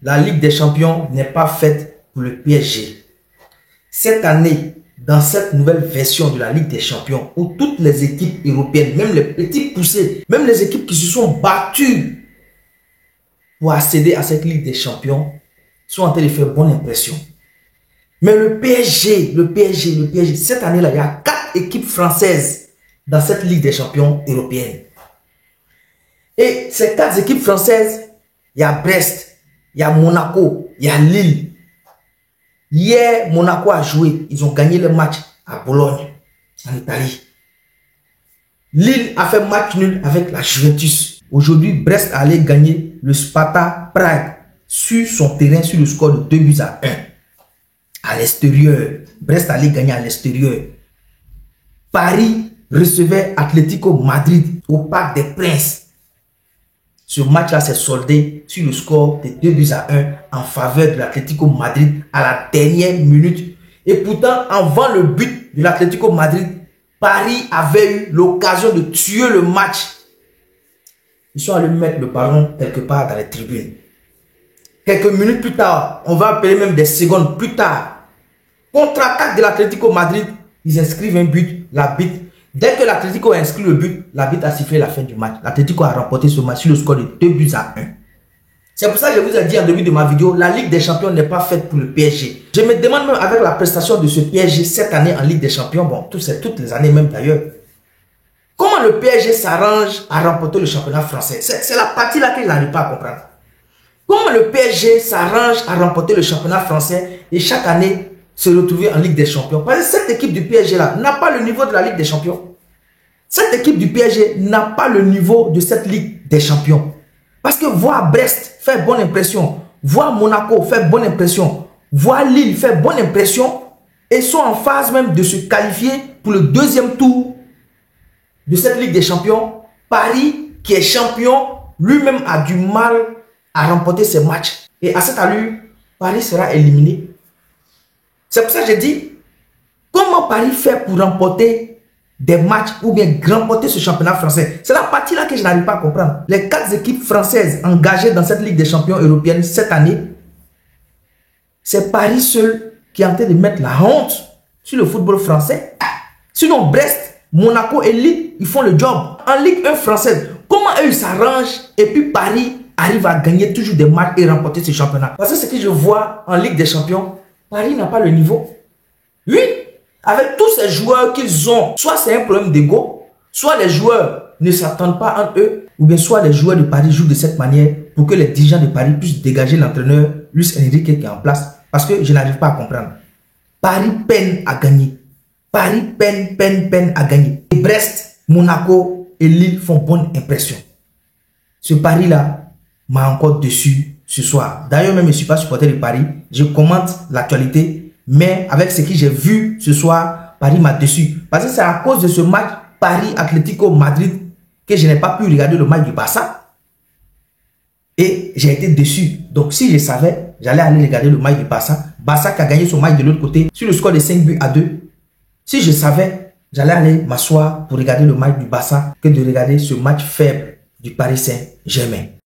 la Ligue des Champions n'est pas faite pour le PSG. Cette année, dans cette nouvelle version de la Ligue des Champions, où toutes les équipes européennes, même les petits poussés, même les équipes qui se sont battues pour accéder à cette Ligue des Champions, sont en train de faire bonne impression. Mais le PSG, cette année-là, il y a 4 équipes françaises dans cette Ligue des Champions européenne. Et ces 4 équipes françaises, il y a Brest, il y a Monaco, il y a Lille. Hier, Monaco a joué. Ils ont gagné le match à Bologne, en Italie. Lille a fait match nul avec la Juventus. Aujourd'hui, Brest allait gagner le Sparta Prague sur son terrain sur le score de 2-1. À l'extérieur. Brest allait gagner à l'extérieur. Paris recevait Atlético Madrid au Parc des Princes. Ce match-là s'est soldé sur le score de 2-1 en faveur de l'Atlético Madrid à la dernière minute. Et pourtant, avant le but de l'Atlético Madrid, Paris avait eu l'occasion de tuer le match. Ils sont allés mettre le ballon quelque part dans les tribunes. Quelques minutes plus tard, on va appeler même des secondes plus tard, contre-attaque de l'Atlético Madrid, ils inscrivent un but, l'arbitre. Dès que l'Atlético a inscrit le but, l'arbitre a sifflé la fin du match. L'Atlético a remporté ce match sur le score de 2-1. C'est pour ça que je vous ai dit en début de ma vidéo, la Ligue des Champions n'est pas faite pour le PSG. Je me demande même avec la prestation de ce PSG cette année en Ligue des Champions, bon, toutes les années même d'ailleurs, comment le PSG s'arrange à remporter le championnat français? C'est la partie là que je n'arrive pas à comprendre. Comment le PSG s'arrange à remporter le championnat français et chaque année se retrouver en Ligue des Champions? Parce que cette équipe du PSG là n'a pas le niveau de la Ligue des Champions. Cette équipe du PSG n'a pas le niveau de cette Ligue des Champions. Parce que voir Brest faire bonne impression, voir Monaco faire bonne impression, voir Lille faire bonne impression et sont en phase même de se qualifier pour le deuxième tour de cette Ligue des Champions. Paris, qui est champion, lui-même a du mal à remporter ses matchs. Et à cette allure, Paris sera éliminé. C'est pour ça que j'ai dit, comment Paris fait pour remporter des matchs ou bien remporter ce championnat français? C'est la partie là que je n'arrive pas à comprendre. Les 4 équipes françaises engagées dans cette Ligue des Champions européenne cette année, c'est Paris seul qui est en train de mettre la honte sur le football français. Sinon, Brest, Monaco et Lille, ils font le job. En Ligue 1 française, comment eux ils s'arrangent et puis Paris arrive à gagner toujours des matchs et remporter ce championnat? Parce que ce que je vois en Ligue des Champions, Paris n'a pas le niveau. Oui, avec tous ces joueurs qu'ils ont, soit c'est un problème d'ego, soit les joueurs ne s'attendent pas entre eux, ou bien soit les joueurs de Paris jouent de cette manière pour que les dirigeants de Paris puissent dégager l'entraîneur Luis Enrique qui est en place. Parce que je n'arrive pas à comprendre. Paris peine à gagner. Paris peine à gagner. Et Brest, Monaco et Lille font bonne impression. Ce Paris-là m'a encore déçu ce soir. D'ailleurs, même je ne suis pas supporter de Paris. Je commente l'actualité. Mais avec ce que j'ai vu ce soir, Paris m'a déçu. Parce que c'est à cause de ce match Paris-Atlético Madrid que je n'ai pas pu regarder le match du Barça. Et j'ai été déçu. Donc si je savais, j'allais aller regarder le match du Barça. Barça qui a gagné son match de l'autre côté sur le score de 5-2. Si je savais, j'allais aller m'asseoir pour regarder le match du Barça que de regarder ce match faible du Paris Saint-Germain.